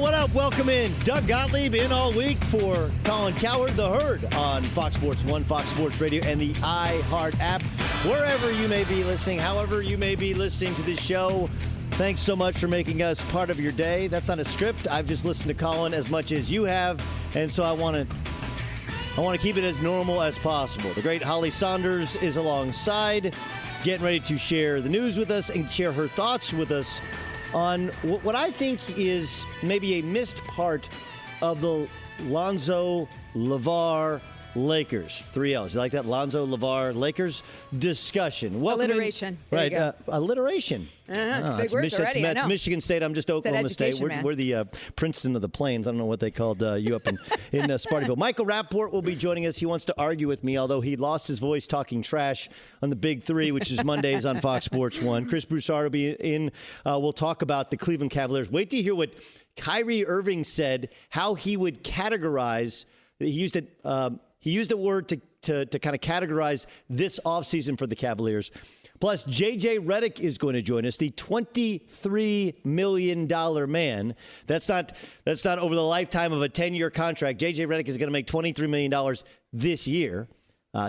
what up? Welcome in. Doug Gottlieb in all week for Colin Cowherd, The Herd on Fox Sports 1, Fox Sports Radio, and the iHeart app. Wherever you may be listening, however you may be listening to this show, thanks so much for making us part of your day. That's not a script. I've just listened to Colin as much as you have, and so I want to keep it as normal as possible. The great Holly Saunders is alongside, getting ready to share the news with us and share her thoughts with us on what I think is maybe a missed part of the Lonzo LaVar Lakers. 3 L's. You like that? Lonzo LaVar Lakers discussion. Alliteration. Right. Alliteration. Big words already. That's Michigan State. I'm just Oklahoma State. We're the Princeton of the Plains. I don't know what they called you up in Spartanville. Michael Rappaport will be joining us. He wants to argue with me, although he lost his voice talking trash on the Big Three, which is Mondays on Fox Sports 1. Chris Broussard will be in. We'll talk about the Cleveland Cavaliers. Wait to hear what Kyrie Irving said, how he would categorize. He used it. He used a word to kind of categorize this offseason for the Cavaliers. Plus, JJ Redick is going to join us, the $23 million man. That's not over the lifetime of a 10-year contract. JJ Redick is going to make $23 million this year.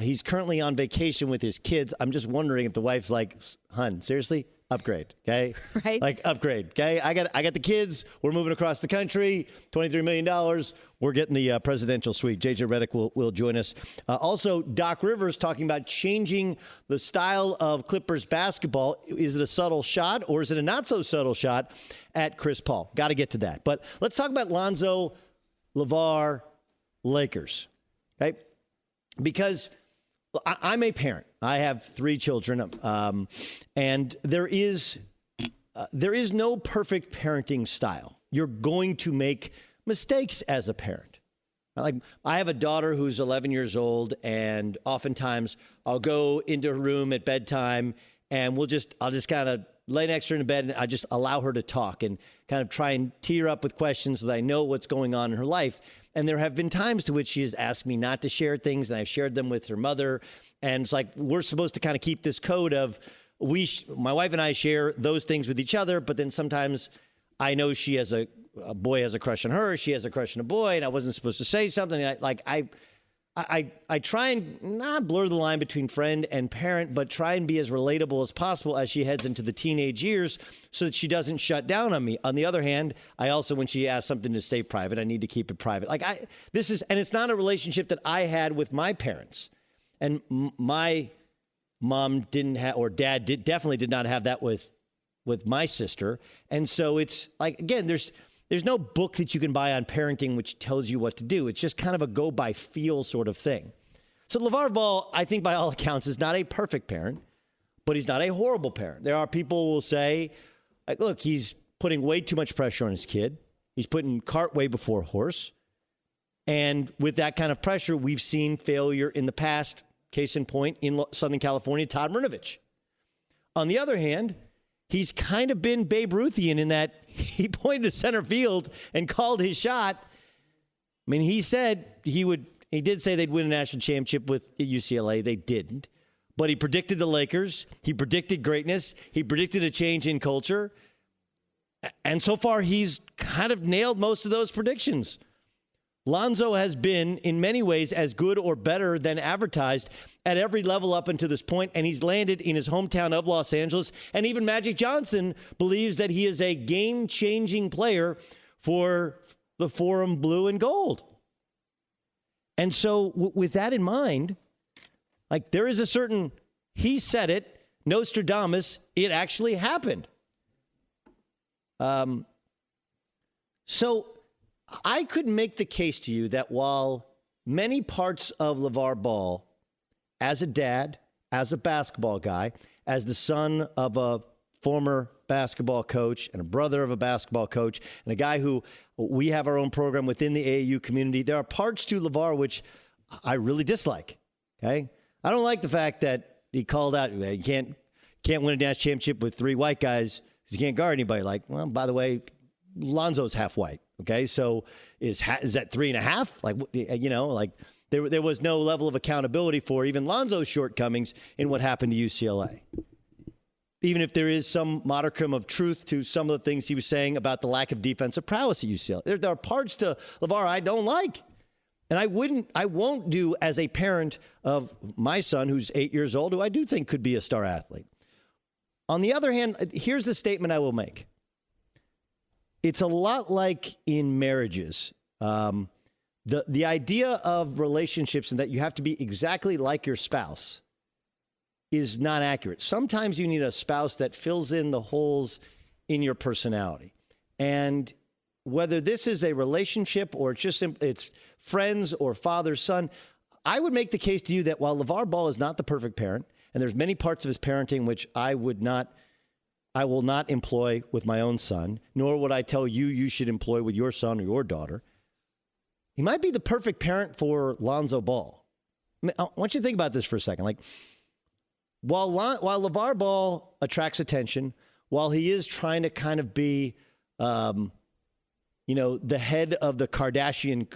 He's currently on vacation with his kids. I'm just wondering if the wife's like, hun, seriously? Upgrade, okay? Right. Like, upgrade, okay? I got the kids. We're moving across the country. $23 million. We're getting the presidential suite. JJ Redick will join us. Also, Doc Rivers talking about changing the style of Clippers basketball. Is it a subtle shot or is it a not so subtle shot at Chris Paul? Got to get to that. But let's talk about Lonzo LaVar Lakers, okay? Because I'm a parent. I have 3 children, and there is no perfect parenting style. You're going to make mistakes as a parent. Like, I have a daughter who's 11 years old, and oftentimes I'll go into her room at bedtime, and I'll just kind of lay next to her in bed, and I just allow her to talk and kind of try and tee her up with questions so that I know what's going on in her life. And there have been times to which she has asked me not to share things, and I've shared them with her mother. And it's like, we're supposed to kind of keep this code of my wife and I share those things with each other, but then sometimes I know she has a boy has a crush on her, she has a crush on a boy, and I wasn't supposed to say something. I try and not blur the line between friend and parent, but try and be as relatable as possible as she heads into the teenage years so that she doesn't shut down on me. On the other hand, I also, when she asks something to stay private, I need to keep it private. And it's not a relationship that I had with my parents. And my mom didn't have, or dad definitely did not have that with my sister. And so it's like, again, there's no book that you can buy on parenting which tells you what to do. It's just kind of a go by feel sort of thing. So LaVar Ball, I think by all accounts, is not a perfect parent, but he's not a horrible parent. There are people who will say, like, look, he's putting way too much pressure on his kid. He's putting cart way before horse. And with that kind of pressure, we've seen failure in the past. Case in point, in Southern California, Todd Mrnavich. On the other hand, he's kind of been Babe Ruthian in that he pointed to center field and called his shot. I mean, he said he did say they'd win a national championship with UCLA. They didn't. But he predicted the Lakers. He predicted greatness. He predicted a change in culture. And so far, he's kind of nailed most of those predictions. Lonzo has been, in many ways, as good or better than advertised at every level up until this point, and he's landed in his hometown of Los Angeles. And even Magic Johnson believes that he is a game-changing player for the Forum Blue and Gold. And so with that in mind, like, there is a certain, he said it, Nostradamus, it actually happened. So I could make the case to you that while many parts of LaVar Ball, as a dad, as a basketball guy, as the son of a former basketball coach and a brother of a basketball coach and a guy who we have our own program within the AAU community, there are parts to LaVar which I really dislike. Okay, I don't like the fact that he called out, you can't win a national championship with 3 white guys because you can't guard anybody. Like, well, by the way, Lonzo's half white. Okay, so is that 3.5? Like, you know, like there was no level of accountability for even Lonzo's shortcomings in what happened to UCLA. even if there is some modicum of truth to some of the things he was saying about the lack of defensive prowess at UCLA. There are parts to LaVar I don't like. And I won't do as a parent of my son, who's 8 years old, who I do think could be a star athlete. On the other hand, here's the statement I will make. It's a lot like in marriages. The idea of relationships and that you have to be exactly like your spouse is not accurate. Sometimes you need a spouse that fills in the holes in your personality. And whether this is a relationship or it's friends or father-son, I would make the case to you that while LaVar Ball is not the perfect parent, and there's many parts of his parenting which I will not employ with my own son, nor would I tell you should employ with your son or your daughter, he might be the perfect parent for Lonzo Ball. I want you to think about this for a second. Like, while LaVar Ball attracts attention, while he is trying to kind of be, the head of the Kardashian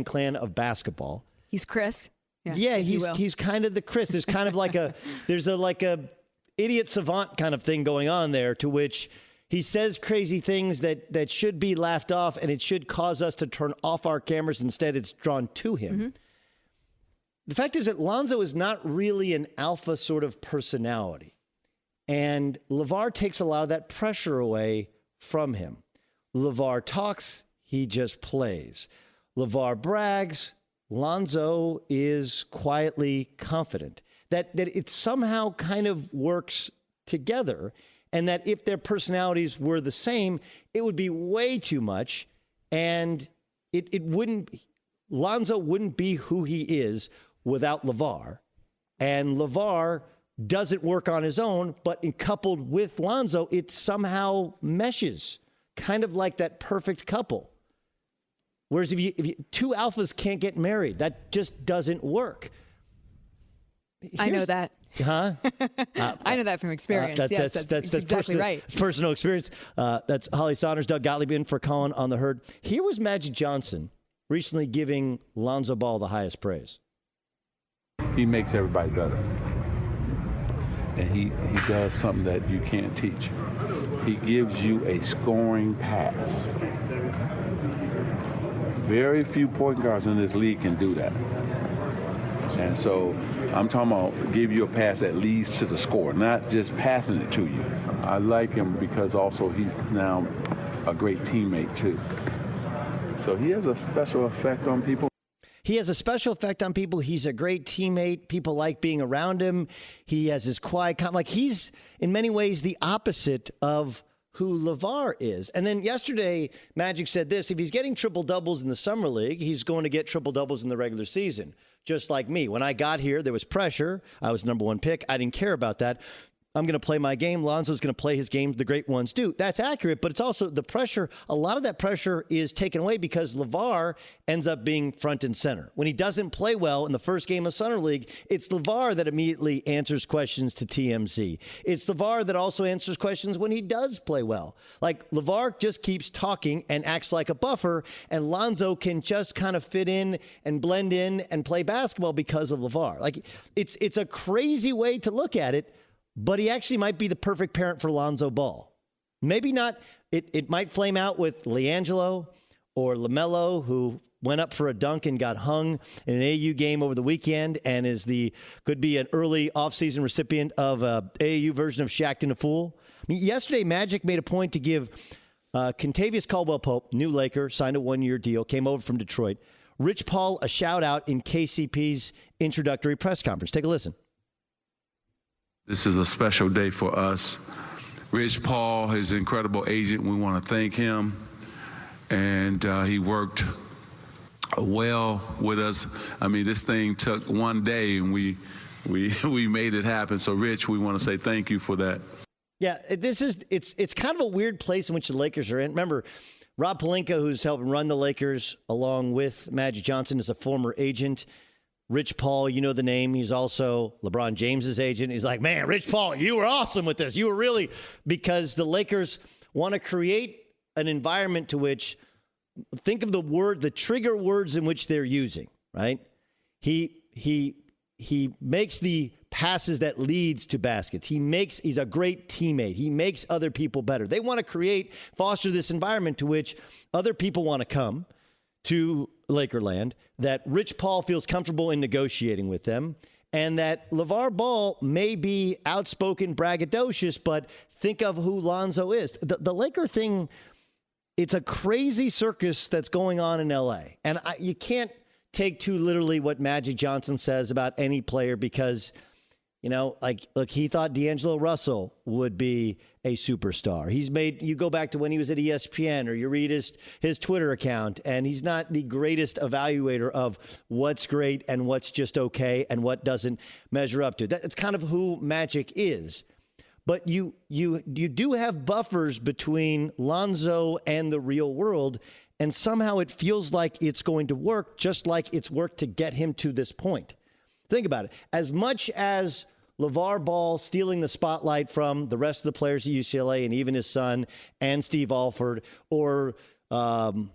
clan of basketball. He's Chris. Yeah, he's kind of the Chris. There's kind of like a idiot savant kind of thing going on there, to which he says crazy things that should be laughed off, and it should cause us to turn off our cameras. Instead, it's drawn to him. Mm-hmm. The fact is that Lonzo is not really an alpha sort of personality. And LaVar takes a lot of that pressure away from him. LaVar talks, he just plays. LaVar brags, Lonzo is quietly confident. That it somehow kind of works together, and that if their personalities were the same, it would be way too much, and Lonzo wouldn't be who he is without LaVar, and LaVar doesn't work on his own, but coupled with Lonzo, it somehow meshes, kind of like that perfect couple. Whereas if you two alphas can't get married, that just doesn't work. I know that. Huh? I know that from experience. Yes, that's exactly right. It's personal experience. That's Holly Saunders, Doug Gottlieb in for Colin on the Herd. Here was Magic Johnson recently giving Lonzo Ball the highest praise. He makes everybody better. And he does something that you can't teach. He gives you a scoring pass. Very few point guards in this league can do that. And so I'm talking about give you a pass that leads to the score, not just passing it to you. I like him because also he's now a great teammate too. So he has a special effect on people. He has a special effect on people. He's a great teammate. People like being around him. He has his quiet, like he's in many ways the opposite of who LaVar is. And then yesterday, Magic said this: if he's getting triple doubles in the summer league, he's going to get triple doubles in the regular season. Just like me. When I got here, there was pressure. I was number one pick. I didn't care about that. I'm going to play my game. Lonzo's going to play his game. The great ones do. That's accurate, but it's also the pressure. A lot of that pressure is taken away because LaVar ends up being front and center. When he doesn't play well in the first game of Summer League, it's LaVar that immediately answers questions to TMZ. It's LaVar that also answers questions when he does play well. Like, LaVar just keeps talking and acts like a buffer, and Lonzo can just kind of fit in and blend in and play basketball because of LaVar. Like, it's a crazy way to look at it. But he actually might be the perfect parent for Lonzo Ball. Maybe not. It might flame out with LiAngelo or LaMelo, who went up for a dunk and got hung in an AAU game over the weekend and could be an early offseason recipient of a AAU version of Shaqtin' a Fool. I mean, yesterday, Magic made a point to give Kentavious Caldwell-Pope, new Laker, signed a one-year deal, came over from Detroit, Rich Paul a shout-out in KCP's introductory press conference. Take a listen. This is a special day for us. Rich Paul, his incredible agent, we want to thank him. And he worked well with us. I mean, this thing took one day and we made it happen. So Rich, we want to say thank you for that. Yeah, it's kind of a weird place in which the Lakers are in. Remember, Rob Pelinka, who's helping run the Lakers along with Magic Johnson, is a former agent. Rich Paul, you know the name. He's also LeBron James's agent. He's like, man, Rich Paul, you were awesome with this. You were really, because the Lakers want to create an environment to which, think of the trigger words in which they're using, right? He makes the passes that leads to baskets. He's a great teammate. He makes other people better. They want to foster this environment to which other people want to come to Lakerland, that Rich Paul feels comfortable in negotiating with them, and that LaVar Ball may be outspoken, braggadocious, but think of who Lonzo is. The Laker thing, it's a crazy circus that's going on in L.A., and you can't take too literally what Magic Johnson says about any player because, look, he thought D'Angelo Russell would be a superstar. You go back to when he was at ESPN or you read his Twitter account, and he's not the greatest evaluator of what's great and what's just okay and what doesn't measure up to. That's kind of who Magic is. But you do have buffers between Lonzo and the real world, and somehow it feels like it's going to work, just like it's worked to get him to this point. Think about it. As much as LaVar Ball stealing the spotlight from the rest of the players at UCLA and even his son and Steve Alford, or some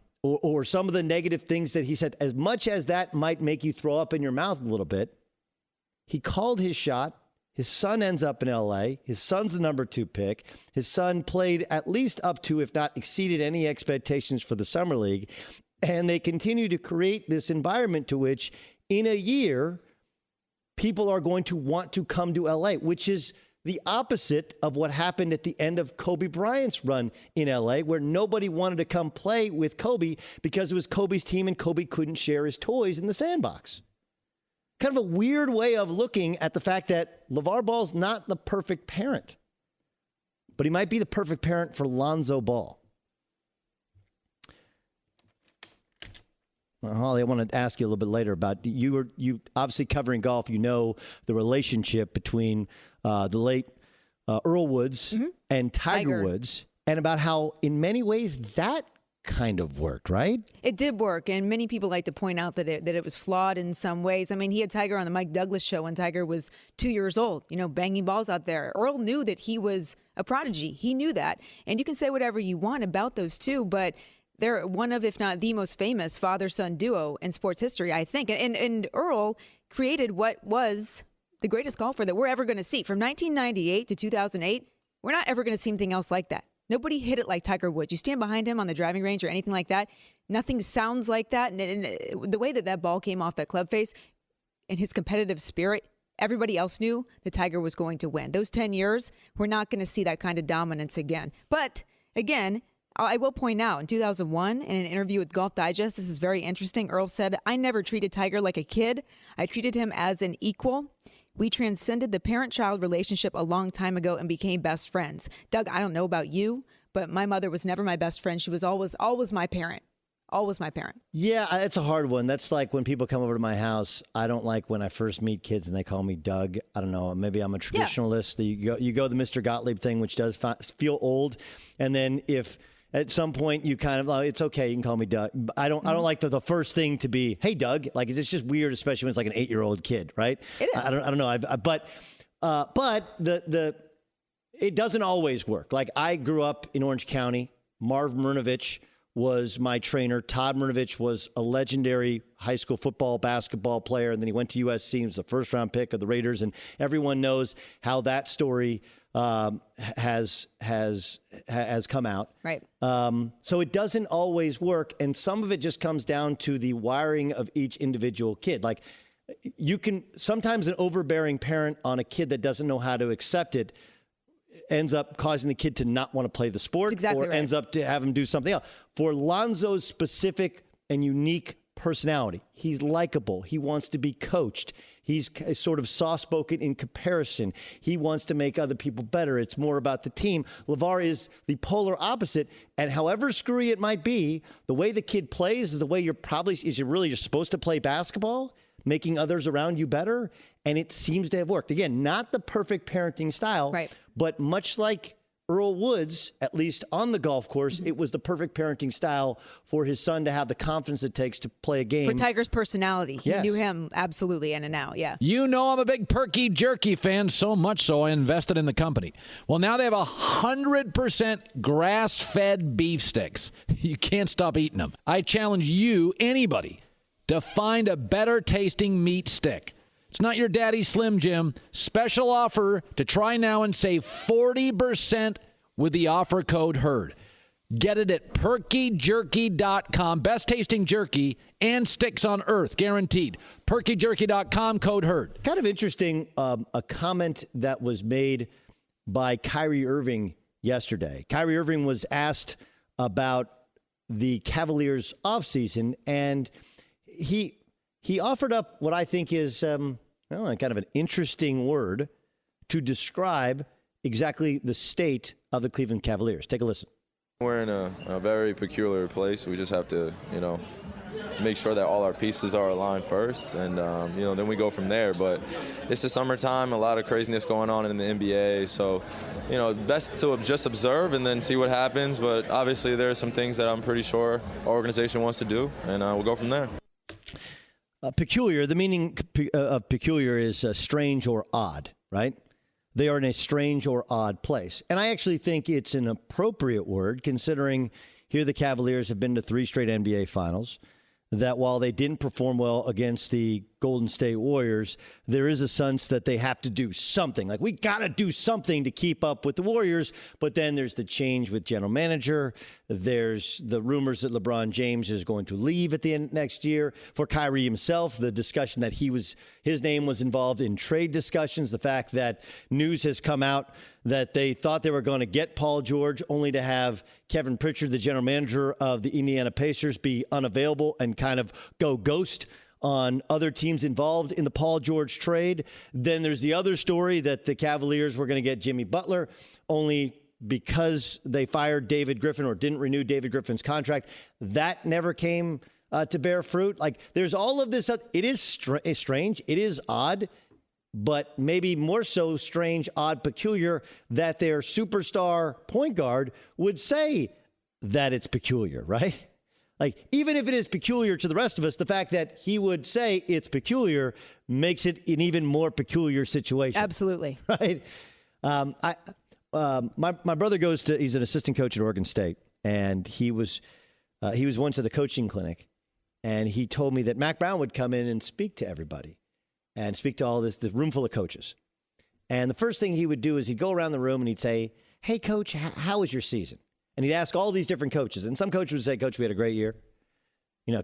of the negative things that he said, as much as that might make you throw up in your mouth a little bit, he called his shot. His son ends up in L.A. His son's the number 2 pick. His son played at least up to, if not exceeded any expectations for the Summer League. And they continue to create this environment to which in a year, people are going to want to come to L.A., which is the opposite of what happened at the end of Kobe Bryant's run in L.A., where nobody wanted to come play with Kobe because it was Kobe's team and Kobe couldn't share his toys in the sandbox. Kind of a weird way of looking at the fact that LaVar Ball's not the perfect parent, but he might be the perfect parent for Lonzo Ball. Holly, I want to ask you a little bit later about you obviously covering golf. You know the relationship between the late Earl Woods and Tiger Woods, and about how in many ways that kind of worked, right? It did work, and many people like to point out that it was flawed in some ways. I mean, he had Tiger on the Mike Douglas show when Tiger was 2 years old, banging balls out there. Earl knew that he was a prodigy. He knew that. And you can say whatever you want about those two, but they're one of, if not the most famous father-son duo in sports history, I think. And Earl created what was the greatest golfer that we're ever going to see. From 1998 to 2008, we're not ever going to see anything else like that. Nobody hit it like Tiger Woods. You stand behind him on the driving range or anything like that, nothing sounds like that. And the way that ball came off that club face and his competitive spirit, everybody else knew that Tiger was going to win. Those 10 years, we're not going to see that kind of dominance again. But again, I will point out, in 2001, in an interview with Golf Digest, this is very interesting, Earl said, "I never treated Tiger like a kid. I treated him as an equal. We transcended the parent-child relationship a long time ago and became best friends." Doug, I don't know about you, but my mother was never my best friend. She was always my parent. Always my parent. Yeah, it's a hard one. That's like when people come over to my house. I don't like when I first meet kids and they call me Doug. I don't know. Maybe I'm a traditionalist. Yeah. You go the Mr. Gottlieb thing, which does feel old. And then if at some point you kind of, it's okay, you can call me Doug. I don't like the first thing to be, hey, Doug. Like, it's just weird, especially when it's like an 8-year-old kid, right? It is. I don't know. But it doesn't always work. Like, I grew up in Orange County. Marv Mrnovich was my trainer. Todd Mrnovich was a legendary high school football, basketball player, and then he went to USC. He was the first-round pick of the Raiders, and everyone knows how that story has come out. Right. So it doesn't always work, and some of it just comes down to the wiring of each individual kid. Like, you can sometimes an overbearing parent on a kid that doesn't know how to accept it ends up causing the kid to not want to play the sport, exactly or right. ends up to have him do something else. For Lonzo's specific and unique personality, he's likable. He wants to be coached. He's sort of soft-spoken in comparison. He wants to make other people better. It's more about the team. LaVar is the polar opposite, and however screwy it might be, the way the kid plays is the way you're supposed to play basketball, making others around you better, and it seems to have worked. Again, not the perfect parenting style, right, but much like Earl Woods, at least on the golf course, it was the perfect parenting style for his son to have the confidence it takes to play a game. For Tiger's personality. He knew him absolutely in and out, yeah. You know I'm a big Perky Jerky fan, so much so I invested in the company. Well, now they have 100% grass-fed beef sticks. You can't stop eating them. I challenge you, anybody, to find a better tasting meat stick. It's not your daddy's Slim Jim. Special offer to try now and save 40% with the offer code HERD. Get it at perkyjerky.com. Best tasting jerky and sticks on earth, guaranteed. Perkyjerky.com, code HERD. Kind of interesting, a comment that was made by Kyrie Irving yesterday. Kyrie Irving was asked about the Cavaliers offseason, and he offered up what I think is kind of an interesting word to describe exactly the state of the Cleveland Cavaliers. Take a listen. We're in a very peculiar place. We just have to, make sure that all our pieces are aligned first, and, then we go from there. But it's the summertime, a lot of craziness going on in the NBA. So, best to just observe and then see what happens. But obviously there are some things that I'm pretty sure our organization wants to do, and we'll go from there. Peculiar, the meaning of peculiar is strange or odd, right? They are in a strange or odd place. And I actually think it's an appropriate word, considering here the Cavaliers have been to 3 straight NBA finals, that while they didn't perform well against the Golden State Warriors, there is a sense that they have to do something. Like, we got to do something to keep up with the Warriors. But then there's the change with general manager. There's the rumors that LeBron James is going to leave at the end next year. For Kyrie himself, the discussion that his name was involved in trade discussions. The fact that news has come out that they thought they were going to get Paul George, only to have Kevin Pritchard, the general manager of the Indiana Pacers, be unavailable and kind of go ghost on other teams involved in the Paul George trade. Then there's the other story that the Cavaliers were going to get Jimmy Butler, only because they fired David Griffin or didn't renew David Griffin's contract. That never came to bear fruit. Like, there's all of this. It is strange. It is odd, but maybe more so strange, odd, peculiar that their superstar point guard would say that it's peculiar, right? Like, even if it is peculiar to the rest of us, the fact that he would say it's peculiar makes it an even more peculiar situation. Absolutely. Right? My brother he's an assistant coach at Oregon State, and he was once at a coaching clinic, and he told me that Mac Brown would come in and speak to everybody and speak to all this room full of coaches. And the first thing he would do is he'd go around the room and he'd say, "Hey, coach, how was your season?" And he'd ask all these different coaches. And some coaches would say, "Coach, we had a great year."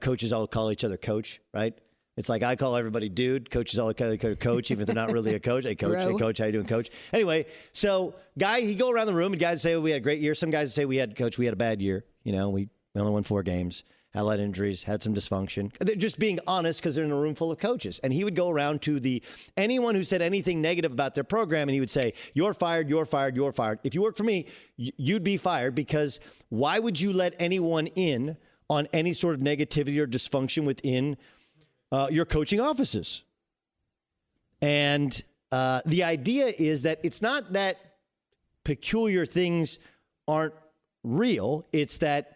Coaches all call each other coach, right? It's like I call everybody dude. Coaches all call each other coach, even if they're not really a coach. Hey, coach. Bro. Hey, coach. How you doing, coach? Anyway, so he'd go around the room, and guys would say, "Well, we had a great year." Some guys would say, we had a bad year. We only won 4 games, had a lot of injuries, had some dysfunction. They're just being honest because they're in a room full of coaches. And he would go around to anyone who said anything negative about their program, and he would say, "You're fired, you're fired, you're fired. If you work for me, you'd be fired, because why would you let anyone in on any sort of negativity or dysfunction within your coaching offices?" And the idea is that it's not that peculiar things aren't real. It's that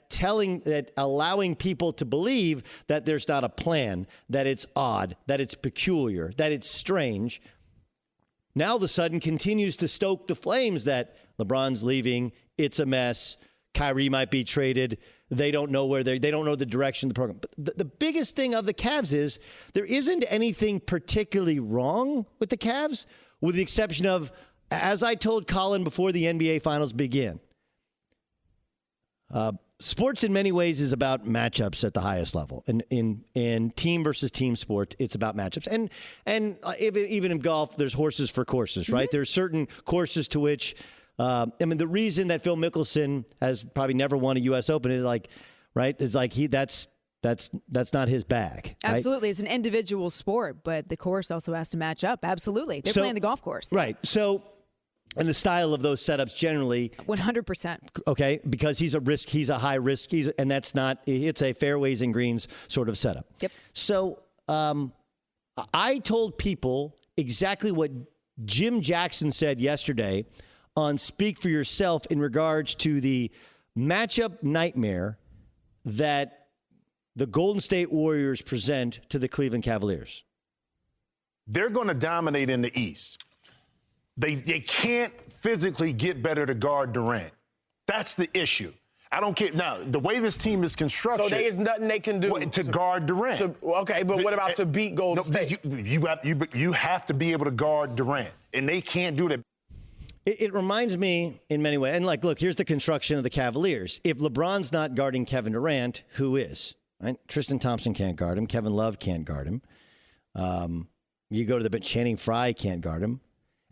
allowing people to believe that there's not a plan, that it's odd, that it's peculiar, that it's strange. Now, all of a sudden, continues to stoke the flames that LeBron's leaving. It's a mess. Kyrie might be traded. They don't know they don't know the direction of the program. But the biggest thing of the Cavs is there isn't anything particularly wrong with the Cavs, with the exception of, as I told Colin before the NBA Finals began, sports in many ways is about matchups at the highest level. In team versus team sports, it's about matchups. And even in golf, there's horses for courses, right? Mm-hmm. There's certain courses to which, the reason that Phil Mickelson has probably never won a U.S. Open is that's not his bag. Right? Absolutely. It's an individual sport, but the course also has to match up. Absolutely. They're playing the golf course. Right. So, and the style of those setups generally 100%. Okay, because he's a high risk, it's a fairways and greens sort of setup. Yep. So I told people exactly what Jim Jackson said yesterday on Speak for Yourself in regards to the matchup nightmare that the Golden State Warriors present to the Cleveland Cavaliers. They're going to dominate in the East. They can't physically get better to guard Durant. That's the issue. I don't care. Now, the way this team is constructed. So there's nothing they can do to guard Durant. Okay, but what about to beat Golden State? You have to be able to guard Durant, and they can't do that. It reminds me in many ways. And, look, here's the construction of the Cavaliers. If LeBron's not guarding Kevin Durant, who is? Right? Tristan Thompson can't guard him. Kevin Love can't guard him. You go to the bench, Channing Frye can't guard him.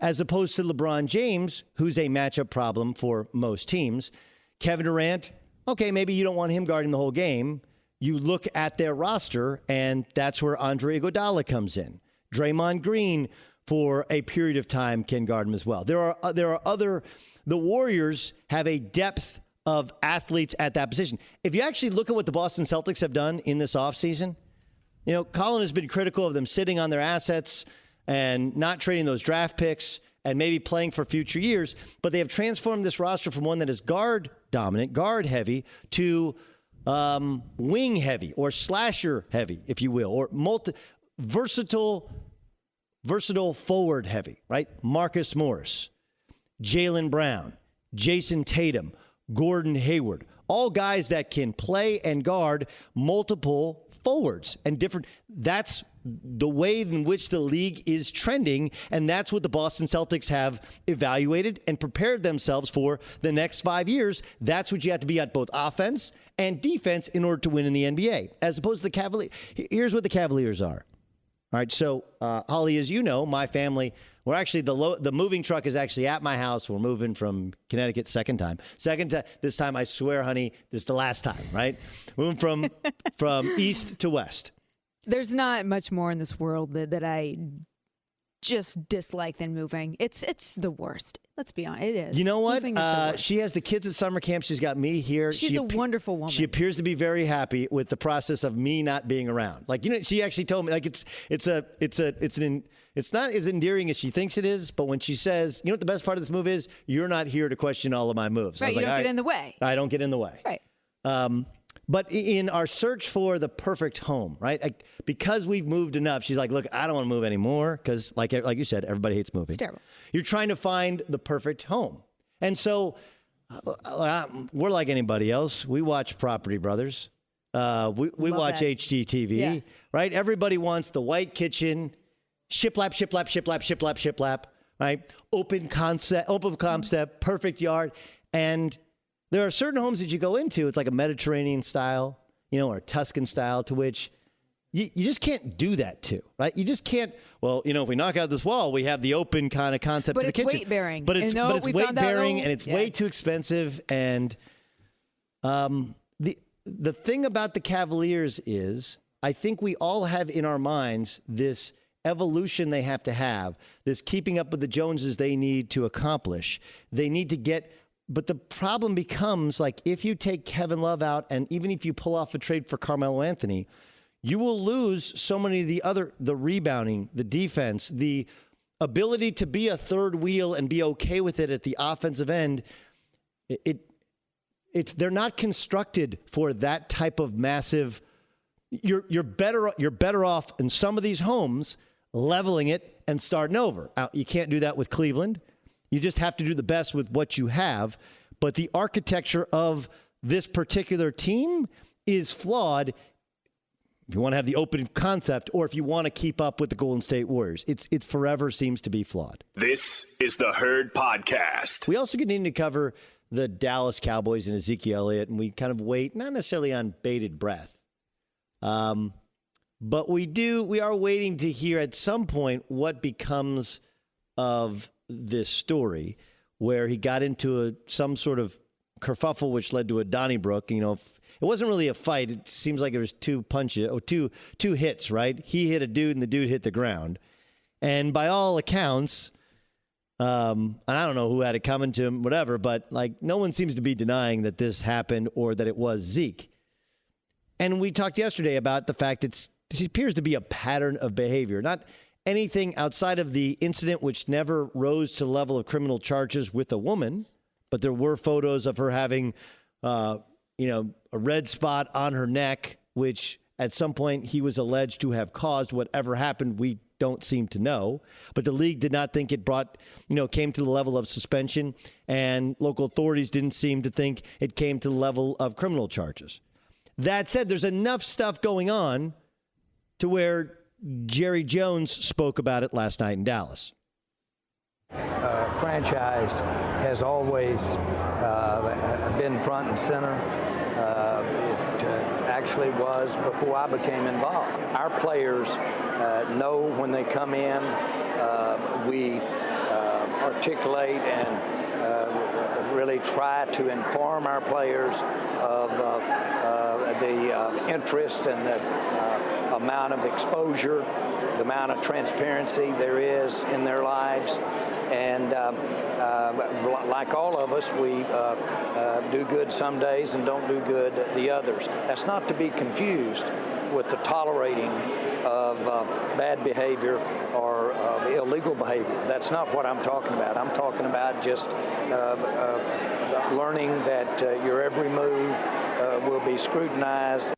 As opposed to LeBron James, who's a matchup problem for most teams. Kevin Durant, okay, maybe you don't want him guarding the whole game. You look at their roster, and that's where Andre Iguodala comes in. Draymond Green, for a period of time, can guard him as well. There are other. The Warriors have a depth of athletes at that position. If you actually look at what the Boston Celtics have done in this offseason, Colin has been critical of them sitting on their assets and not trading those draft picks and maybe playing for future years, but they have transformed this roster from one that is guard dominant, guard heavy, to wing heavy or slasher heavy, if you will, or versatile forward heavy, right? Marcus Morris, Jaylen Brown, Jason Tatum, Gordon Hayward, all guys that can play and guard multiple forwards and different. That's the way in which the league is trending, and that's what the Boston Celtics have evaluated and prepared themselves for the next 5 years. That's what you have to be at both offense and defense in order to win in the NBA, as opposed to the Cavaliers. Here's what the Cavaliers are. All right, so Holly, as you know, my family, we're actually, the moving truck is actually at my house. We're moving from Connecticut second time. This time, I swear, honey, this is the last time, right? Moving from east to west. There's not much more in this world that I just dislike than moving. It's the worst. Let's be honest. It is. You know what? Moving is the worst. She has the kids at summer camp. She's got me here. She's a wonderful woman. She appears to be very happy with the process of me not being around. She actually told me it's not as endearing as she thinks it is. But when she says, what the best part of this move is, you're not here to question all of my moves. Right. You don't get in the way. I don't get in the way. Right. But in our search for the perfect home, right? Because we've moved enough, she's like, look, I don't want to move anymore because, like you said, everybody hates moving. It's terrible. You're trying to find the perfect home. And so we're like anybody else. We watch Property Brothers. We watch HGTV, right? Everybody wants the white kitchen, shiplap, shiplap, shiplap, shiplap, shiplap, right? Open concept, perfect yard. And there are certain homes that you go into, it's like a Mediterranean style, or a Tuscan style, to which you just can't do that to, right? You just can't. Well, if we knock out this wall, we have the open kind of concept of the kitchen. But it's weight bearing. But it's weight bearing, and it's way too expensive. And the thing about the Cavaliers is, I think we all have in our minds this evolution they have to have, this keeping up with the Joneses they need to accomplish. They need to get. But the problem becomes, if you take Kevin Love out, and even if you pull off a trade for Carmelo Anthony, you will lose so many of the rebounding, the defense, the ability to be a third wheel and be okay with it at the offensive end. They're not constructed for that type of massive. You're better off in some of these homes leveling it and starting over. You can't do that with Cleveland. You just have to do the best with what you have. But the architecture of this particular team is flawed if you want to have the open concept or if you want to keep up with the Golden State Warriors. It forever seems to be flawed. This is the Herd Podcast. We also continue to cover the Dallas Cowboys and Ezekiel Elliott, and we kind of wait, not necessarily on bated breath, but we are waiting to hear at some point what becomes of this story where he got into some sort of kerfuffle which led to a Donnybrook. It wasn't really a fight. It seems like it was two hits, right? He hit a dude and the dude hit the ground. And by all accounts, and I don't know who had it coming to him, whatever, but no one seems to be denying that this happened or that it was Zeke. And we talked yesterday about the fact that this appears to be a pattern of behavior, not anything outside of the incident which never rose to the level of criminal charges with a woman, but there were photos of her having, a red spot on her neck, which at some point he was alleged to have caused. Whatever happened, we don't seem to know. But the league did not think it came to the level of suspension, and local authorities didn't seem to think it came to the level of criminal charges. That said, there's enough stuff going on to where Jerry Jones spoke about it last night in Dallas. Franchise has always been front and center. It actually was before I became involved. Our players know when they come in, we articulate and really try to inform our players of the interest and the amount of exposure, the amount of transparency there is in their lives. And like all of us, we do good some days and don't do good the others. That's not to be confused with the tolerating of bad behavior or illegal behavior. That's not what I'm talking about. I'm talking about just learning that your every move will be scrutinized.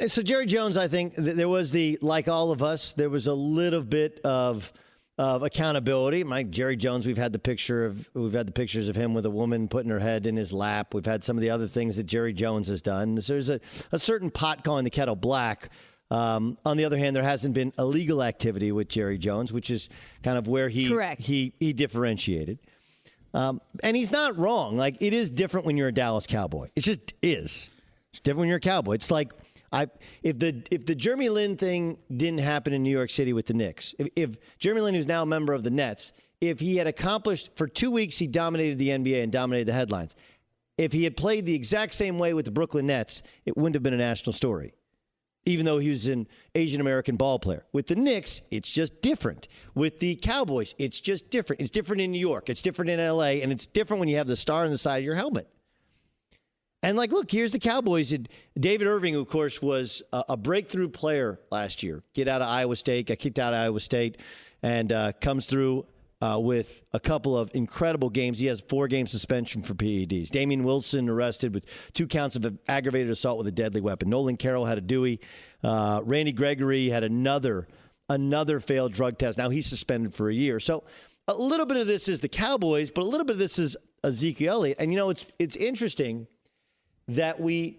So Jerry Jones, I think there was like all of us, there was a little bit of accountability. Jerry Jones, we've had the pictures of him with a woman putting her head in his lap. We've had some of the other things that Jerry Jones has done. There's a certain pot calling the kettle black. On the other hand, there hasn't been illegal activity with Jerry Jones, which is kind of where he differentiated. And he's not wrong. Like, it is different when you're a Dallas Cowboy. It just is. It's different when you're a Cowboy. It's like, if the Jeremy Lin thing didn't happen in New York City with the Knicks, if Jeremy Lin, who's now a member of the Nets, if he had accomplished for 2 weeks, he dominated the NBA and dominated the headlines. If he had played the exact same way with the Brooklyn Nets, it wouldn't have been a national story, even though he was an Asian American ball player. With the Knicks, it's just different. With the Cowboys, it's just different. It's different in New York. It's different in LA, and it's different when you have the star on the side of your helmet. And, look, here's the Cowboys. David Irving, who, of course, was a breakthrough player last year. Got kicked out of Iowa State, and comes through with a couple of incredible games. He has 4-game suspension for PEDs. Damian Wilson arrested with 2 counts of aggravated assault with a deadly weapon. Nolan Carroll had a Dewey. Randy Gregory had another failed drug test. Now he's suspended for a year. So a little bit of this is the Cowboys, but a little bit of this is Ezekiel Elliott. And, it's interesting that we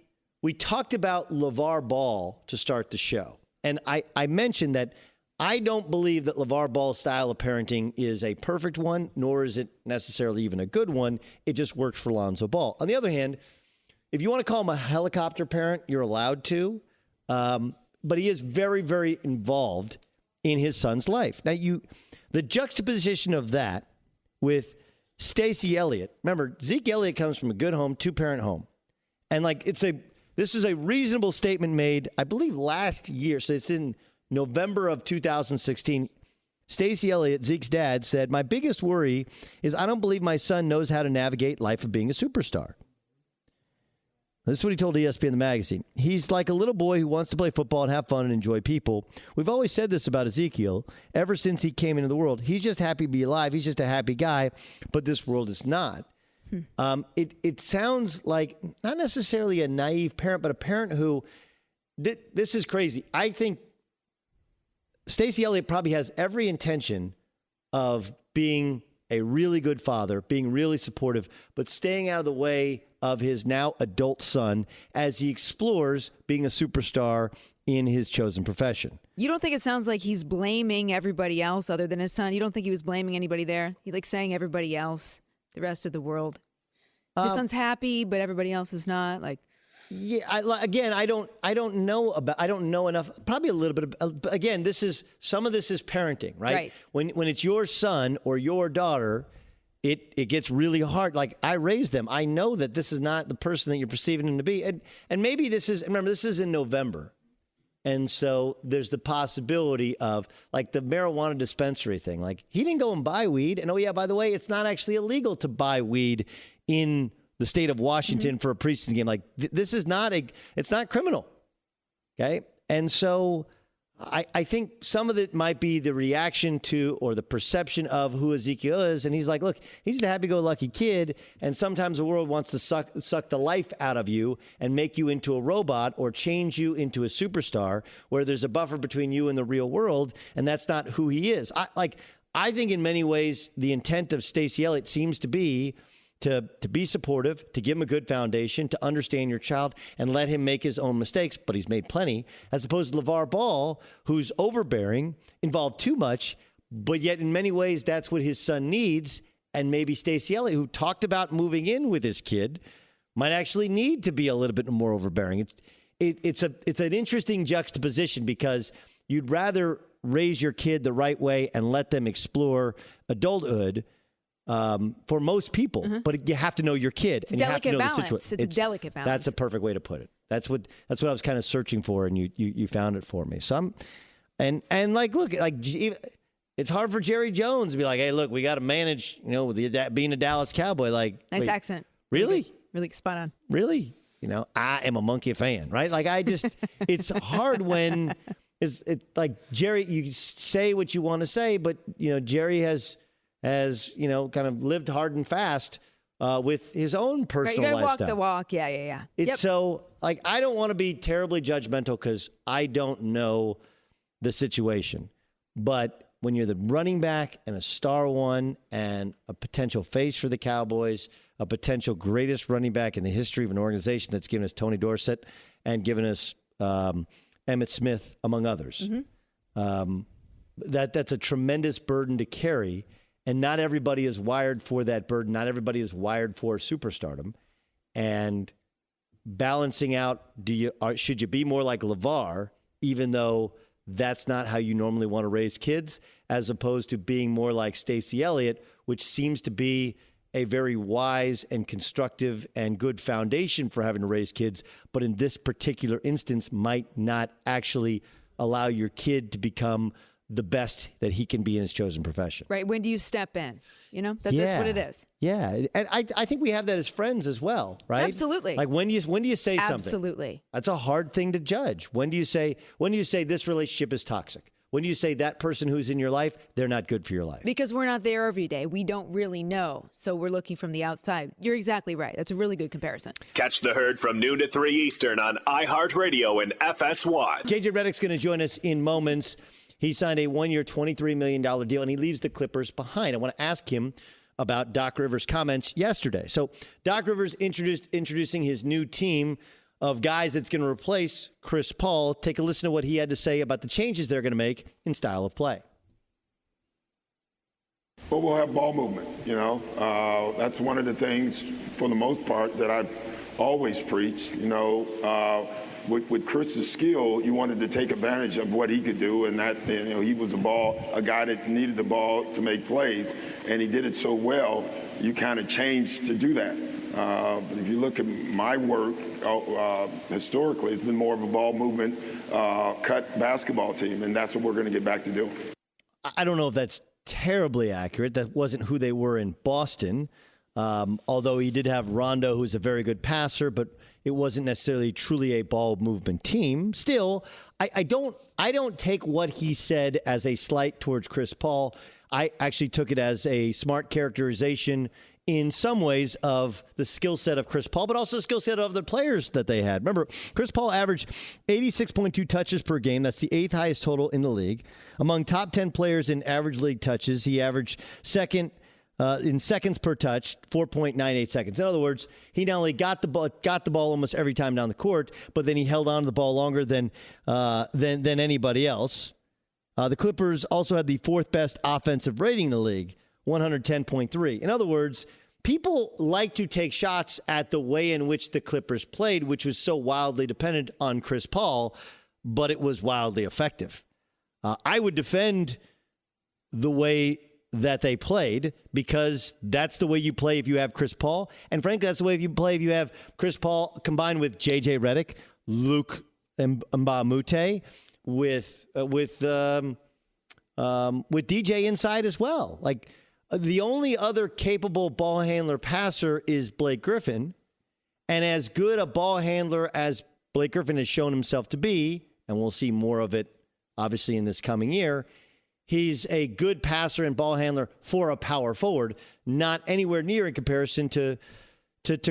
talked about LaVar Ball to start the show. And I mentioned that I don't believe that LaVar Ball's style of parenting is a perfect one, nor is it necessarily even a good one. It just works for Lonzo Ball. On the other hand, if you want to call him a helicopter parent, you're allowed to. But he is very, very involved in his son's life. Now, the juxtaposition of that with Stacey Elliott. Remember, Zeke Elliott comes from a good home, 2-parent home. And this is a reasonable statement made, I believe, last year. So it's in November of 2016. Stacey Elliott, Zeke's dad, said, "My biggest worry is I don't believe my son knows how to navigate life of being a superstar." This is what he told ESPN the magazine. "He's like a little boy who wants to play football and have fun and enjoy people. We've always said this about Ezekiel ever since he came into the world. He's just happy to be alive. He's just a happy guy, but this world is not." It sounds like not necessarily a naive parent, but a parent who, this is crazy. I think Stacey Elliott probably has every intention of being a really good father, being really supportive, but staying out of the way of his now adult son as he explores being a superstar in his chosen profession. You don't think it sounds like he's blaming everybody else other than his son? You don't think he was blaming anybody there? He saying everybody else, the rest of the world. His son's happy, but everybody else is not. Yeah. I don't know enough. Probably a little bit of. Again, some of this is parenting, right? When it's your son or your daughter, it gets really hard. Like, I raised them. I know that this is not the person that you're perceiving him to be, and maybe this is. Remember, this is in November. And so there's the possibility of, the marijuana dispensary thing. He didn't go and buy weed. And, oh, yeah, by the way, it's not actually illegal to buy weed in the state of Washington for a preseason game. This is it's not criminal. Okay? And so I think some of it might be the reaction to or the perception of who Ezekiel is. And he's like, look, he's a happy-go-lucky kid, and sometimes the world wants to suck the life out of you and make you into a robot or change you into a superstar where there's a buffer between you and the real world, and that's not who he is. I think in many ways the intent of Stacey Elliott seems to be to be supportive, to give him a good foundation, to understand your child, and let him make his own mistakes, but he's made plenty, as opposed to LaVar Ball, who's overbearing, involved too much, but yet in many ways that's what his son needs, and maybe Stacey Elliott, who talked about moving in with his kid, might actually need to be a little bit more overbearing. It's an interesting juxtaposition because you'd rather raise your kid the right way and let them explore adulthood for most people, but you have to know your kid. It's and you have to know balance. The situation. It's a delicate balance. That's a perfect way to put it. That's what I was kind of searching for, and you found it for me. So it's hard for Jerry Jones to be like, hey, look, we got to manage, being a Dallas Cowboy. Like, nice accent. Really? Really spot on. Really? I am a Monkey fan, right? Like it's hard when it's like Jerry. You say what you want to say, but Jerry has kind of lived hard and fast with his own personal lifestyle. You gotta walk the walk. Yeah. It's so, I don't want to be terribly judgmental because I don't know the situation. But when you're the running back and a star one and a potential face for the Cowboys, a potential greatest running back in the history of an organization that's given us Tony Dorsett and given us Emmitt Smith, among others, that's a tremendous burden to carry. And not everybody is wired for that burden. Not everybody is wired for superstardom. And balancing out, should you be more like LaVar, even though that's not how you normally want to raise kids, as opposed to being more like Stacey Elliott, which seems to be a very wise and constructive and good foundation for having to raise kids, but in this particular instance might not actually allow your kid to become the best that he can be in his chosen profession. Right. When do you step in? That's what it is. Yeah. And I think we have that as friends as well, right? Absolutely. Like when do you say something? Absolutely. That's a hard thing to judge. When do you say this relationship is toxic? When do you say that person who's in your life, they're not good for your life? Because we're not there every day. We don't really know. So we're looking from the outside. You're exactly right. That's a really good comparison. Catch the Herd from noon to 3 Eastern on iHeartRadio and FS1. JJ Redick's going to join us in moments. He signed a one-year, $23 million deal, and he leaves the Clippers behind. I want to ask him about Doc Rivers' comments yesterday. So Doc Rivers introducing his new team of guys that's going to replace Chris Paul. Take a listen to what he had to say about the changes they're going to make in style of play. But we'll have ball movement, That's one of the things, for the most part, that I've always preached, With Chris's skill, you wanted to take advantage of what he could do, and that he was a guy that needed the ball to make plays, and he did it so well. You kind of changed to do that. But if you look at my work historically, it's been more of a ball movement, cut basketball team, and that's what we're going to get back to doing. I don't know if that's terribly accurate. That wasn't who they were in Boston, although he did have Rondo, who's a very good passer, but it wasn't necessarily truly a ball movement team. Still, I don't take what he said as a slight towards Chris Paul. I actually took it as a smart characterization in some ways of the skill set of Chris Paul, but also the skill set of the players that they had. Remember, Chris Paul averaged 86.2 touches per game. That's the 8th highest total in the league. Among top 10 players in average league touches, he averaged second in seconds per touch, 4.98 seconds. In other words, he not only got the ball almost every time down the court, but then he held on to the ball longer than anybody else. The Clippers also had the 4th best offensive rating in the league, 110.3. In other words, people like to take shots at the way in which the Clippers played, which was so wildly dependent on Chris Paul, but it was wildly effective. I would defend the way that they played because that's the way you play if you have Chris Paul. And frankly, that's the way you play if you have Chris Paul combined with JJ Redick, Luke Mbamute, with DJ inside as well. Like, the only other capable ball handler passer is Blake Griffin. And as good a ball handler as Blake Griffin has shown himself to be, and we'll see more of it obviously in this coming year. He's a good passer and ball handler for a power forward, not anywhere near in comparison to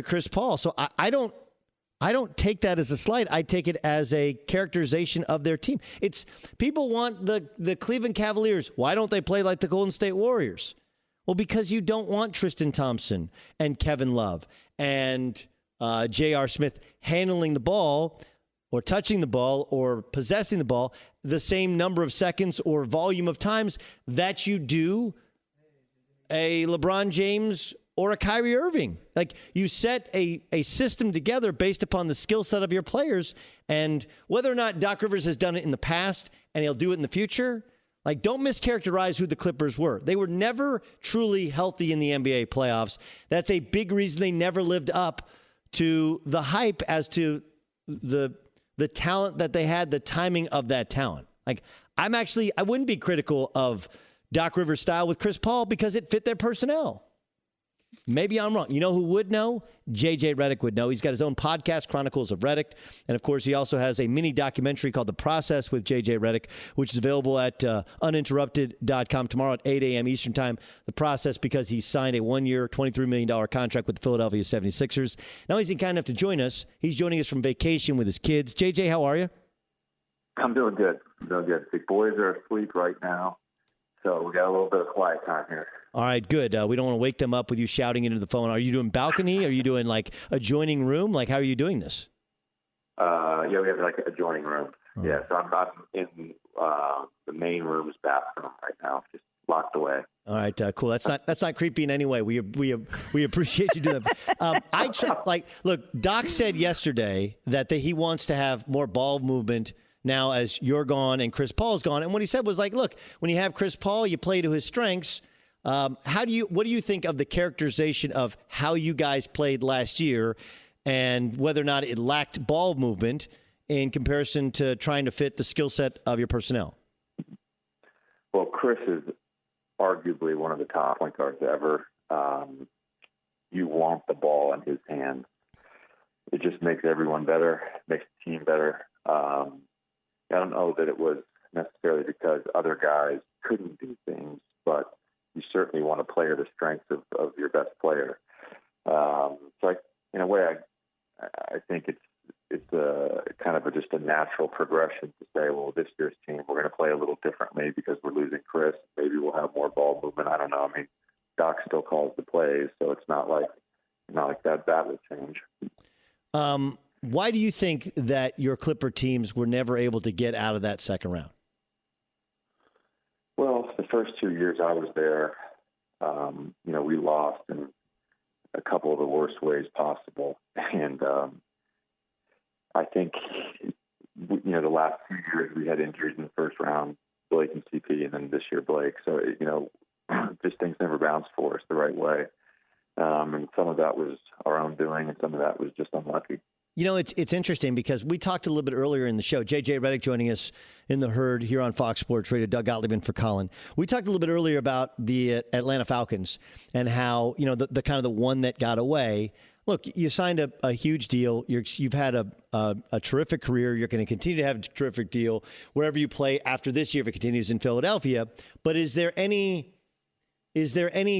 Chris Paul. So I don't take that as a slight. I take it as a characterization of their team. It's people want the Cleveland Cavaliers. Why don't they play like the Golden State Warriors? Well, because you don't want Tristan Thompson and Kevin Love and J.R. Smith handling the ball or touching the ball or possessing the ball the same number of seconds or volume of times that you do a LeBron James or a Kyrie Irving. Like, you set a system together based upon the skill set of your players, and whether or not Doc Rivers has done it in the past and he'll do it in the future, like, don't mischaracterize who the Clippers were. They were never truly healthy in the NBA playoffs. That's a big reason they never lived up to the hype as to the talent that they had, the timing of that talent. Like, I wouldn't be critical of Doc Rivers' style with Chris Paul because it fit their personnel. Maybe I'm wrong. You know who would know? JJ Redick would know. He's got his own podcast, Chronicles of Redick. And, of course, he also has a mini documentary called The Process with JJ Redick, which is available at uninterrupted.com tomorrow at 8 a.m. Eastern Time. The Process, because he signed a one-year, $23 million contract with the Philadelphia 76ers. Now he's kind enough to join us. He's joining us from vacation with his kids. JJ, how are you? I'm doing good. The boys are asleep right now, so we got a little bit of quiet time here. All right, good. We don't want to wake them up with you shouting into the phone. Are you doing balcony? Are you doing like adjoining room? Like, how are you doing this? Yeah, we have like adjoining rooms. Oh. Yeah, so I'm in the main room's bathroom right now, just locked away. All right, cool. That's not creepy in any way. We appreciate you doing that. Look, Doc said yesterday that he wants to have more ball movement now as you're gone and Chris Paul's gone. And what he said was like, look, when you have Chris Paul, you play to his strengths. What do you think of the characterization of how you guys played last year and whether or not it lacked ball movement in comparison to trying to fit the skill set of your personnel? Well, Chris is arguably one of the top point guards ever. You want the ball in his hands. It just makes everyone better, makes the team better. I don't know that it was necessarily because other guys couldn't do things, but you certainly want to play to the strengths of your best player. In a way, I think it's a kind of just a natural progression to say, well, this year's team, we're going to play a little differently because we're losing Chris. Maybe we'll have more ball movement. I don't know. I mean, Doc still calls the plays, so it's not like that will change. Why do you think that your Clipper teams were never able to get out of that second round? Well, the first 2 years I was there, we lost in a couple of the worst ways possible. And I think, the last 2 years we had injuries in the first round, Blake and CP, and then this year Blake. So, just things never bounced for us the right way. And some of that was our own doing, and some of that was just unlucky. It's interesting because we talked a little bit earlier in the show. JJ Redick joining us in the herd here on Fox Sports Radio. Doug Gottlieb in for Colin. We talked a little bit earlier about the Atlanta Falcons and how, the kind of the one that got away. Look, you signed a huge deal. You've had a terrific career. You're going to continue to have a terrific deal wherever you play after this year if it continues in Philadelphia. But is there any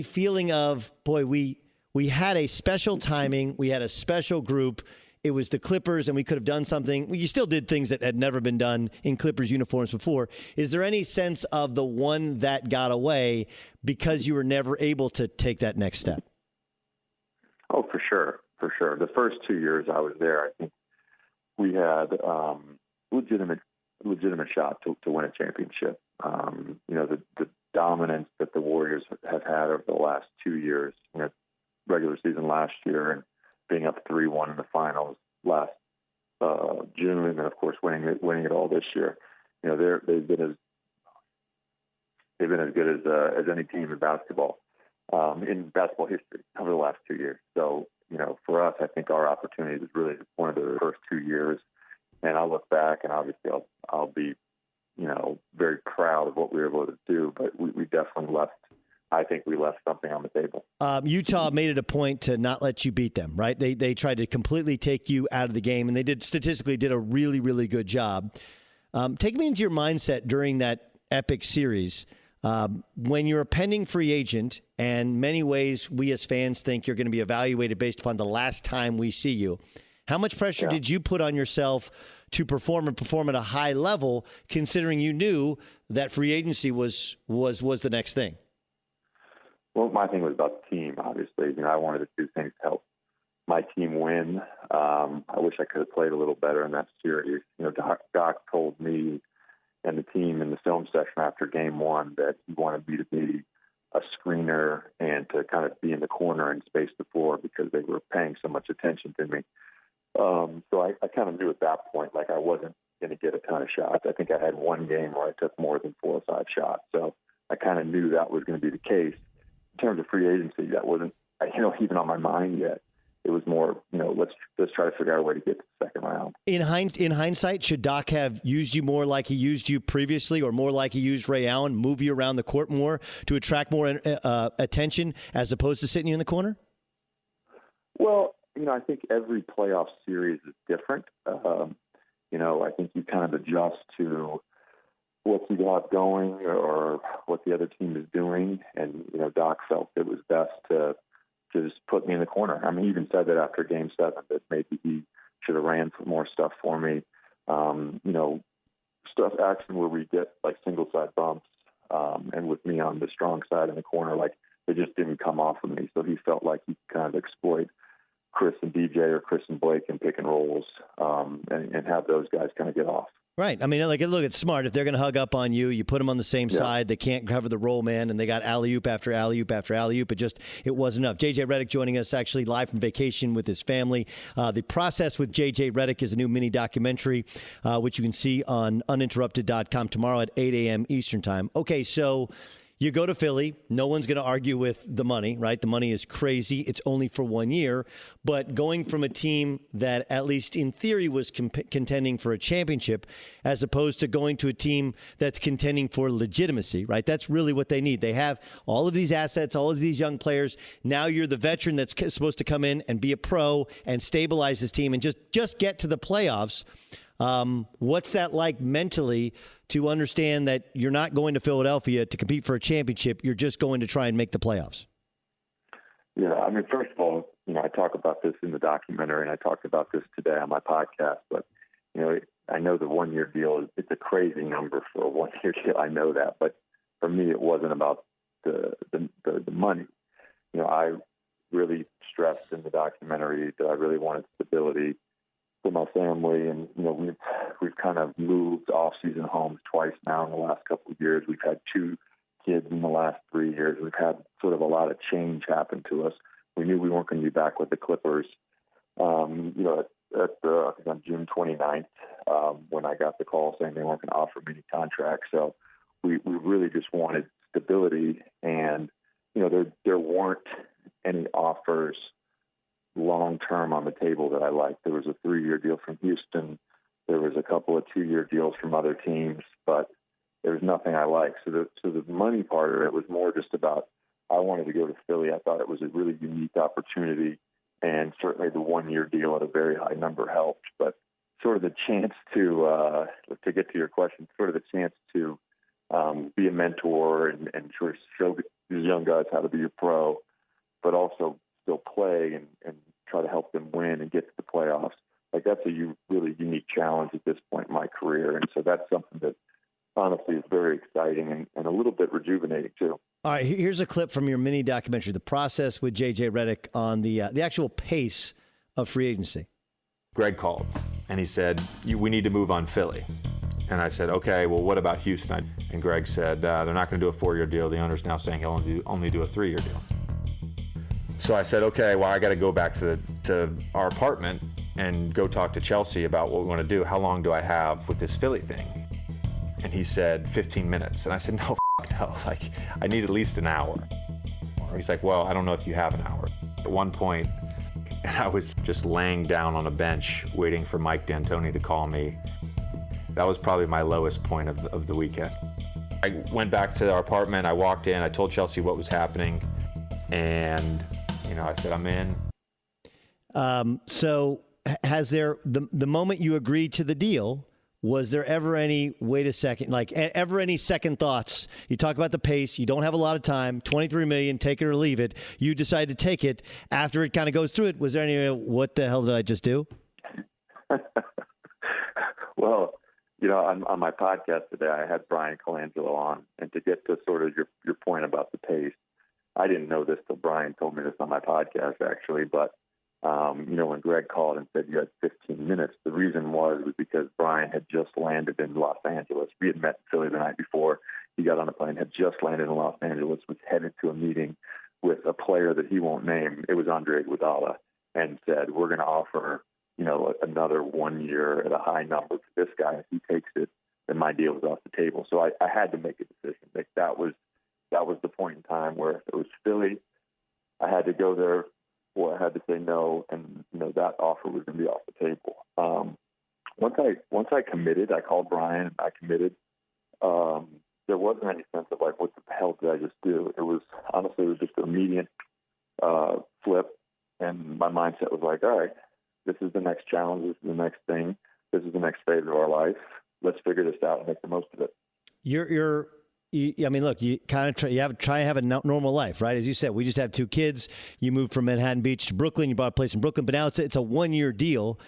feeling of, boy, we had a special timing. We had a special group. It was the Clippers, and we could have done something. You still did things that had never been done in Clippers uniforms before. Is there any sense of the one that got away because you were never able to take that next step? Oh, for sure. The first 2 years I was there, I think we had legitimate shot to win a championship. The dominance that the Warriors have had over the last 2 years, regular season last year and being up 3-1 in the finals last June, and then of course winning it all this year. They've been as good as any team in basketball history over the last 2 years. So for us, I think our opportunity was really one of the first 2 years, and I'll look back and obviously I'll be very proud of what we were able to do. But we definitely left. I think we left something on the table. Utah made it a point to not let you beat them, right? They tried to completely take you out of the game, and they statistically did a really, really good job. Take me into your mindset during that epic series. When you're a pending free agent, and many ways we as fans think you're going to be evaluated based upon the last time we see you, how much pressure did you put on yourself to perform at a high level, considering you knew that free agency was the next thing? Well, my thing was about the team, obviously. I wanted to do things to help my team win. I wish I could have played a little better in that series. Doc told me and the team in the film session after game one that he wanted me to be a screener and to kind of be in the corner and space the floor because they were paying so much attention to me. So I kind of knew at that point, like, I wasn't going to get a ton of shots. I think I had one game where I took more than 4 or 5 shots. So I kind of knew that was going to be the case. In terms of free agency, that wasn't, even on my mind yet. It was more, let's try to figure out a way to get to the second round. In hindsight, should Doc have used you more like he used you previously, or more like he used Ray Allen, move you around the court more to attract more attention as opposed to sitting you in the corner? Well, I think every playoff series is different. I think you kind of adjust to what you got going or what the other team is doing. And, Doc felt it was best to just put me in the corner. I mean, he even said that after Game 7, that maybe he should have ran some more stuff for me. Stuff action where we get like single side bumps, and with me on the strong side in the corner, like, they just didn't come off of me. So he felt like he could kind of exploit Chris and DJ or Chris and Blake in pick and rolls, and have those guys kind of get off. Right. I mean, look, it's smart. If they're going to hug up on you, you put them on the same side. They can't cover the roll man, and they got alley-oop after alley-oop after alley-oop. It wasn't enough. JJ Redick joining us actually live from vacation with his family. The Process with JJ Redick is a new mini documentary, which you can see on uninterrupted.com tomorrow at 8 a.m. Eastern time. Okay, so you go to Philly. No one's going to argue with the money, right? The money is crazy. It's only for 1 year. But going from a team that, at least in theory, was contending for a championship, as opposed to going to a team that's contending for legitimacy, right? That's really what they need. They have all of these assets, all of these young players. Now you're the veteran that's supposed to come in and be a pro and stabilize this team and just get to the playoffs. What's that like mentally to understand that you're not going to Philadelphia to compete for a championship? You're just going to try and make the playoffs. Yeah, I mean, first of all, I talk about this in the documentary, and I talked about this today on my podcast. But I know the 1 year deal it's a crazy number for a 1 year deal. I know that, but for me, it wasn't about the money. I really stressed in the documentary that I really wanted stability for my family, and we've kind of moved off-season homes twice now in the last couple of years. We've had 2 kids in the last 3 years. We've had sort of a lot of change happen to us. We knew we weren't going to be back with the Clippers. I think on June 29th, when I got the call saying they weren't going to offer me any contract. So we really just wanted stability, and there weren't any offers long-term on the table that I liked. There was a 3-year deal from Houston. There was a couple of 2-year deals from other teams, but there was nothing I liked. So the money part of it was more just about, I wanted to go to Philly. I thought it was a really unique opportunity, and certainly the 1 year deal at a very high number helped. But sort of the chance to get to your question, sort of the chance to be a mentor and sort of show these young guys how to be a pro, but also still play and try to help them win and get to the playoffs. Like, that's a really unique challenge at this point in my career. And so that's something that honestly is very exciting and a little bit rejuvenating too. All right, here's a clip from your mini documentary, The Process with JJ Redick, on the actual pace of free agency. Greg called and he said, we need to move on Philly. And I said, okay, well, what about Houston? And Greg said, they're not going to do a 4-year deal. The owner's now saying he'll only do a 3-year deal. So I said, okay, well, I got to go back to our apartment and go talk to Chelsea about what we want to do. How long do I have with this Philly thing? And he said 15 minutes. And I said, no, like, I need at least an hour. He's like, well, I don't know if you have an hour. At one point, I was just laying down on a bench waiting for Mike D'Antoni to call me. That was probably my lowest point of the weekend. I went back to our apartment. I walked in. I told Chelsea what was happening. And, I said, I'm in. So has there, the moment you agreed to the deal, was there ever any, wait a second, like ever any second thoughts? You talk about the pace. You don't have a lot of time, $23 million, take it or leave it. You decide to take it after it kind of goes through it. Was there any, what the hell did I just do? Well, on my podcast today, I had Brian Colangelo on, and to get to sort of your point about the pace, I didn't know this till Brian told me this on my podcast, actually, but when Greg called and said you had 15 minutes, the reason was because Brian had just landed in Los Angeles. We had met in Philly the night before. He got on a plane, had just landed in Los Angeles, was headed to a meeting with a player that he won't name. It was Andre Iguodala, and said, we're going to offer, another 1 year at a high number to this guy. If he takes it, then my deal was off the table. So I had to make a decision. Like that was the point in time where if it was Philly, I had to go there, or I had to say no, and that offer was going to be off the table. Once I committed, I called Brian and I committed. There wasn't any sense of like, what the hell did I just do? It was just an immediate flip, and my mindset was like, all right, this is the next challenge, this is the next thing, this is the next phase of our life. Let's figure this out and make the most of it. Look, you kind of try to have a normal life, right? As you said, we just have 2 kids. You moved from Manhattan Beach to Brooklyn. You bought a place in Brooklyn, but now it's a 1-year deal.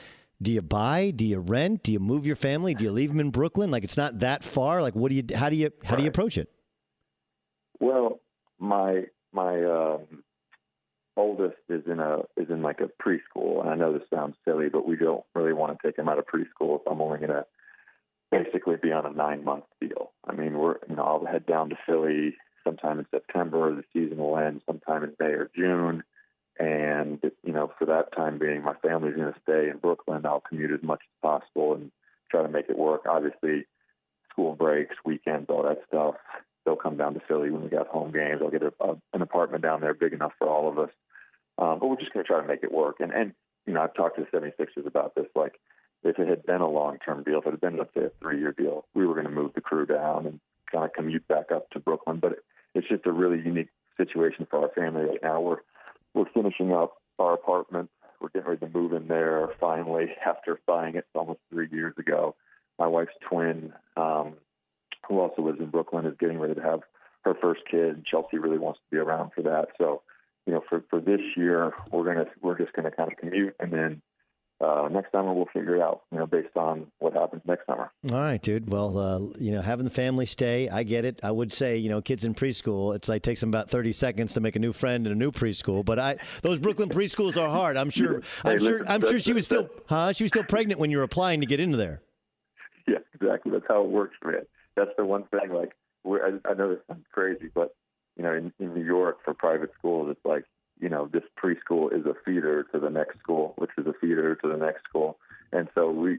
Do you buy? Do you rent? Do you move your family? Do you leave them in Brooklyn? Like, it's not that far. Like, how do you approach it? Well, my oldest is in like a preschool, and I know this sounds silly, but we don't really want to take him out of preschool if I'm only going to basically be on a 9-month deal. I mean, I'll head down to Philly sometime in September. The season will end sometime in May or June. And, for that time being, my family's going to stay in Brooklyn. I'll commute as much as possible and try to make it work. Obviously, school breaks, weekends, all that stuff. They'll come down to Philly when we got home games. I'll get an apartment down there big enough for all of us. But we're just going to try to make it work. And I've talked to the 76ers about this. Like, if it had been a long-term deal, if it had been, let's say, a 3-year deal, we were going to move the crew down and kind of commute back up to Brooklyn. But it's just a really unique situation for our family right now. We're finishing up our apartment. We're getting ready to move in there finally after buying it almost 3 years ago. My wife's twin, who also lives in Brooklyn, is getting ready to have her first kid. Chelsea really wants to be around for that. So, for this year, we're just gonna kind of commute, and then next summer we'll figure it out, based on what happens next summer. All right, dude. Well, having the family stay, I get it. I would say, kids in preschool, it's like takes them about 30 seconds to make a new friend in a new preschool. But those Brooklyn preschools are hard. I'm sure she was still pregnant when you were applying to get into there. Yeah, exactly. That's how it works, man. That's the one thing. Like, I know this sounds crazy, but in New York for private schools, it's like, this preschool is a feeder to the next school, which is a feeder to the next school. And so we,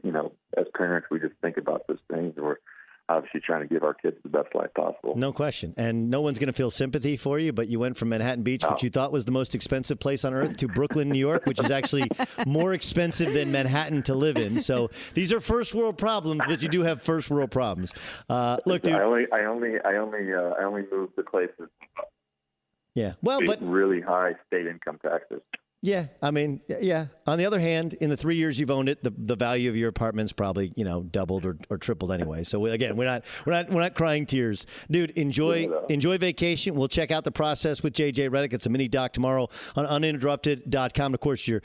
as parents, we just think about those things. And we're obviously trying to give our kids the best life possible. No question. And no one's going to feel sympathy for you, but you went from Manhattan Beach, which you thought was the most expensive place on earth, to Brooklyn, New York, which is actually more expensive than Manhattan to live in. So these are first world problems, but you do have first world problems. Look, dude. I only moved to places. Yeah. Well, but really high state income taxes. Yeah. I mean, yeah. On the other hand, in the 3 years you've owned it, the value of your apartment's probably, doubled or tripled anyway. So again, we're not crying tears. Dude, enjoy vacation. We'll check out the process with JJ Redick. It's a mini doc tomorrow on uninterrupted.com. Of course, your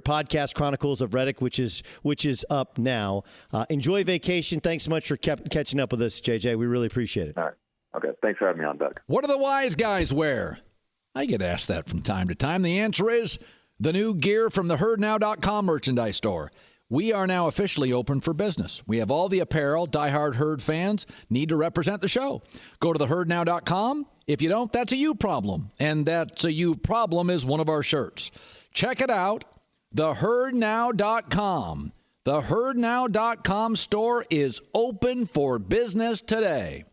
podcast Chronicles of Redick, which is up now. Enjoy vacation. Thanks so much for catching up with us, JJ. We really appreciate it. All right. Okay. Thanks for having me on, Doug. What do the wise guys wear? I get asked that from time to time. The answer is the new gear from the HerdNow.com merchandise store. We are now officially open for business. We have all the apparel diehard Herd fans need to represent the show. Go to theherdnow.com. If you don't, that's a you problem. And that's a you problem is one of our shirts. Check it out. Theherdnow.com. The HerdNow.com store is open for business today.